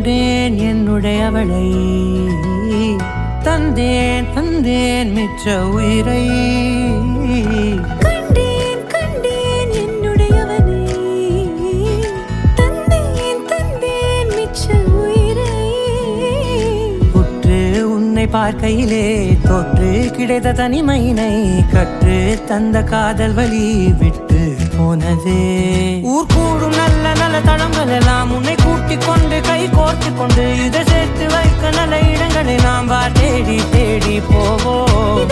கண்டேன் என்னுடையவளை தந்தேன் தந்தேன் மிச்ச உயிரை கண்டேன் கண்டேன் என்னுடையவனை தந்தேன் தந்தேன் மிச்ச உயிரை உற்று உன்னை பார்க்கையிலே தோற்று கிடைத்த தனிமையினை கற்று தந்த காதல் வழி விட்டு போனதே ஊர் கூடும் நல்ல நல்ல தளங்கள் எல்லாம் உன்னை கூட்டிக் கொண்டு கை கோர்த்து கொண்டு இதை சேர்த்து வைக்க நல்ல இடங்களை நாம் தேடி தேடி போவோம்.